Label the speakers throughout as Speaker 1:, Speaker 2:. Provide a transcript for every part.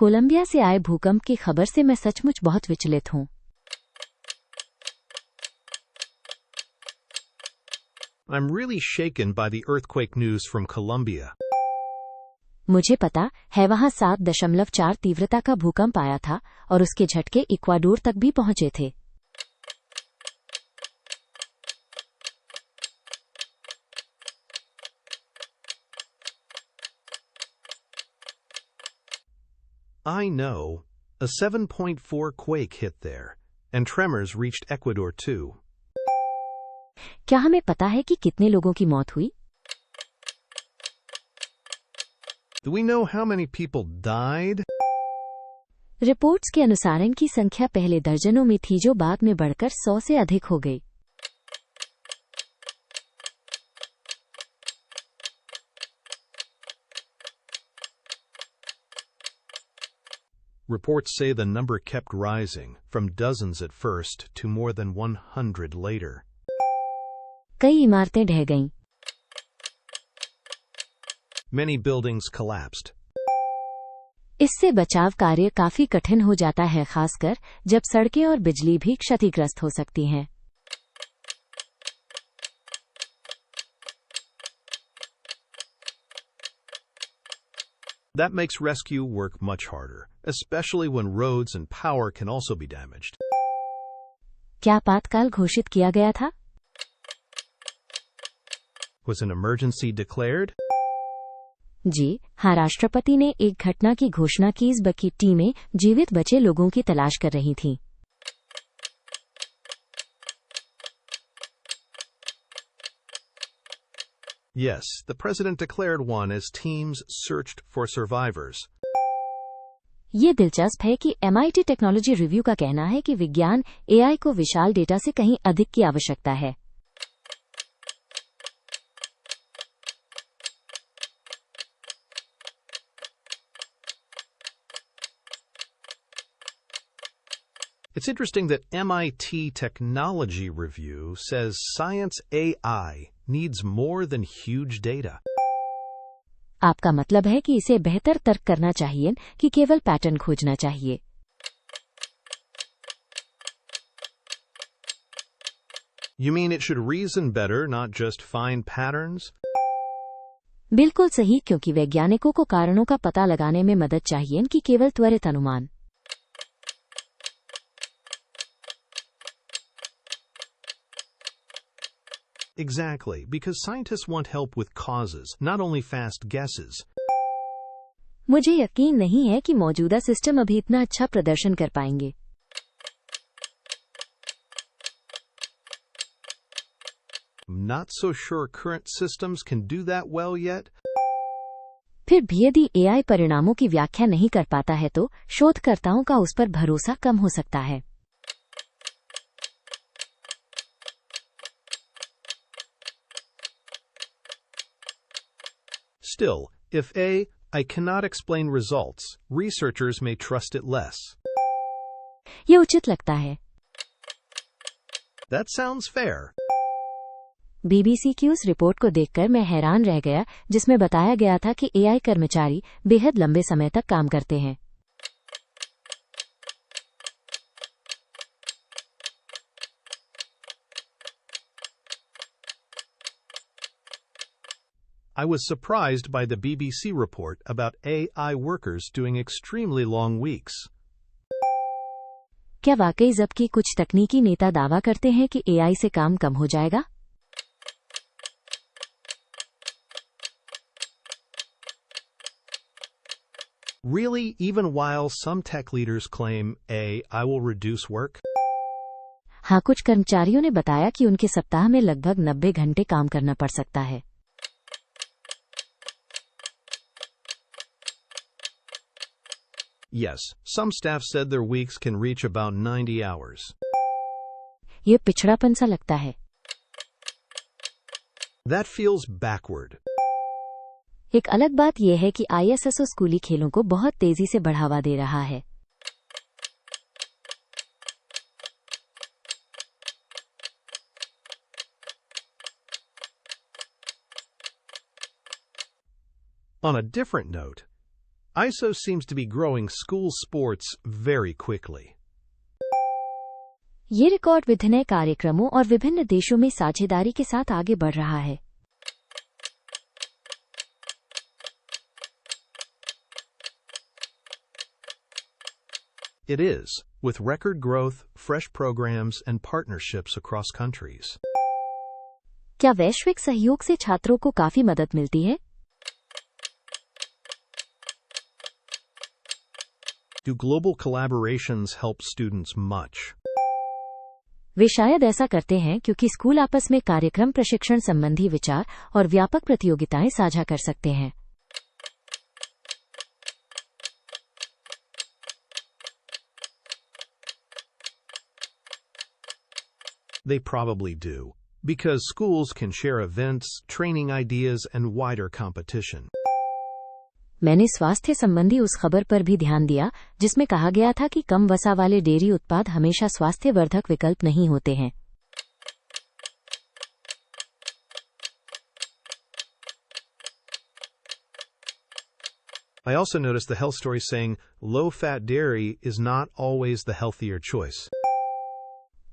Speaker 1: Colombia से आए भूकंप की खबर से मैं सचमुच बहुत विचलित हूँ।
Speaker 2: I'm really shaken by the earthquake news from Colombia.
Speaker 1: मुझे पता है वहां 7.4 तीव्रता का भूकंप आया था और उसके झटके इक्वाडोर तक भी पहुंचे थे।
Speaker 2: I know. A 7.4 quake hit there, and tremors reached Ecuador too.
Speaker 1: क्या हमें पता है कि कितने लोगों की मौत हुई?
Speaker 2: Do we know how many people died?
Speaker 1: Reports के अनुसार इनकी संख्या पहले दर्जनों में थी जो बाद में बढ़कर 100 से अधिक हो गई।
Speaker 2: Reports say the number kept rising, from dozens at first to more than 100 later.
Speaker 1: कई इमारतें ढह गईं।
Speaker 2: Many buildings collapsed.
Speaker 1: इससे बचाव कार्य काफी कठिन हो जाता है, खासकर जब सड़कें और बिजली भी क्षतिग्रस्त हो सकती हैं।
Speaker 2: That makes rescue work much harder, especially when roads and power can also be damaged.
Speaker 1: क्या आपातकाल घोषित किया गया था?
Speaker 2: Was an emergency declared?
Speaker 1: जी हाँ, राष्ट्रपति ने एक घटना की घोषणा की। इस बकी टीमें जीवित बचे लोगों की तलाश कर रही थीं।
Speaker 2: Yes, the president declared one as teams searched for survivors.
Speaker 1: ये दिलचस्प है कि MIT टेक्नोलॉजी रिव्यू का कहना है कि विज्ञान AI को विशाल डेटा से कहीं अधिक की आवश्यकता है।
Speaker 2: It's interesting that MIT Technology Review says science AI needs more than huge data.
Speaker 1: आपका मतलब है कि इसे बेहतर तर्क करना चाहिए कि केवल पैटर्न खोजना चाहिए।
Speaker 2: You mean it should reason better, not just find patterns?
Speaker 1: बिल्कुल सही, क्योंकि वैज्ञानिकों को कारणों का पता लगाने में मदद चाहिए कि केवल त्वरित अनुमान।
Speaker 2: Exactly, because scientists want help with causes, not only fast guesses.
Speaker 1: मुझे यकीन नहीं है कि मौजूदा सिस्टम अभी इतना अच्छा प्रदर्शन कर पाएंगे।
Speaker 2: I'm not so sure current systems can do that well yet.
Speaker 1: फिर भी यदि AI परिणामों की व्याख्या नहीं कर पाता है तो शोधकर्ताओं का उस पर भरोसा कम हो सकता है।
Speaker 2: Still, if I cannot explain results, researchers may trust it less.
Speaker 1: ये उचित लगता है।
Speaker 2: That sounds fair.
Speaker 1: BBC की उस रिपोर्ट को देखकर मैं हैरान रह गया, जिसमें बताया गया था कि AI कर्मचारी बेहद लंबे समय तक काम करते हैं।
Speaker 2: I was surprised by the BBC report about AI workers doing extremely long weeks.
Speaker 1: क्या वाकई जबकि कुछ तकनीकी नेता दावा करते हैं कि AI से काम कम हो जाएगा?
Speaker 2: Really, even while some tech leaders claim I will reduce work?
Speaker 1: हाँ, कुछ कर्मचारियों ने बताया कि उनके सप्ताह में लगभग 90 घंटे काम करना पड़ सकता है।
Speaker 2: Yes, some staff said their weeks can reach about 90 hours.
Speaker 1: ये पिछड़ापन सा लगता है।
Speaker 2: That feels backward.
Speaker 1: एक अलग बात यह है कि ISSO स्कूली खेलों को बहुत तेजी से बढ़ावा दे रहा है।
Speaker 2: On a different note, ISO seems to be growing school sports very quickly.
Speaker 1: ये रिकॉर्ड विभिन्न कार्यक्रमों और विभिन्न देशों में साझेदारी के साथ आगे बढ़ रहा है।
Speaker 2: It is, with record growth, fresh programs, and partnerships across countries.
Speaker 1: क्या वैश्विक सहयोग से छात्रों को काफी मदद मिलती है?
Speaker 2: Do global collaborations help students much?
Speaker 1: वे शायद ऐसा करते हैं क्योंकि स्कूल आपस में कार्यक्रम प्रशिक्षण संबंधी विचार और व्यापक प्रतियोगिताएं साझा कर सकते हैं।
Speaker 2: They probably do, because schools can share events, training ideas, and wider competition.
Speaker 1: मैंने स्वास्थ्य संबंधी उस खबर पर भी ध्यान दिया जिसमें कहा गया था कि कम वसा वाले डेयरी उत्पाद हमेशा स्वास्थ्यवर्धक विकल्प नहीं होते हैं।
Speaker 2: I also noticed the health story saying low-fat dairy is not always the healthier choice.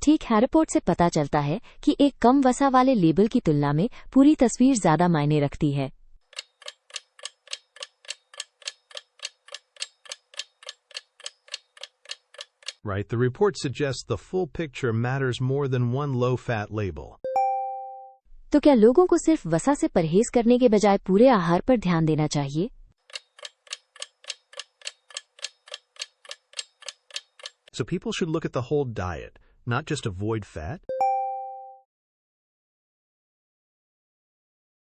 Speaker 1: ठीक है, रिपोर्ट से पता चलता है कि एक कम वसा वाले लेबल की तुलना में पूरी तस्वीर ज्यादा मायने रखती है।
Speaker 2: Right, the report suggests the full picture matters more than one low-fat label.
Speaker 1: तो क्या लोगों को सिर्फ वसा से परहेज करने के बजाय पूरे आहार पर ध्यान देना चाहिए?
Speaker 2: So people should look at the whole diet, not just avoid fat.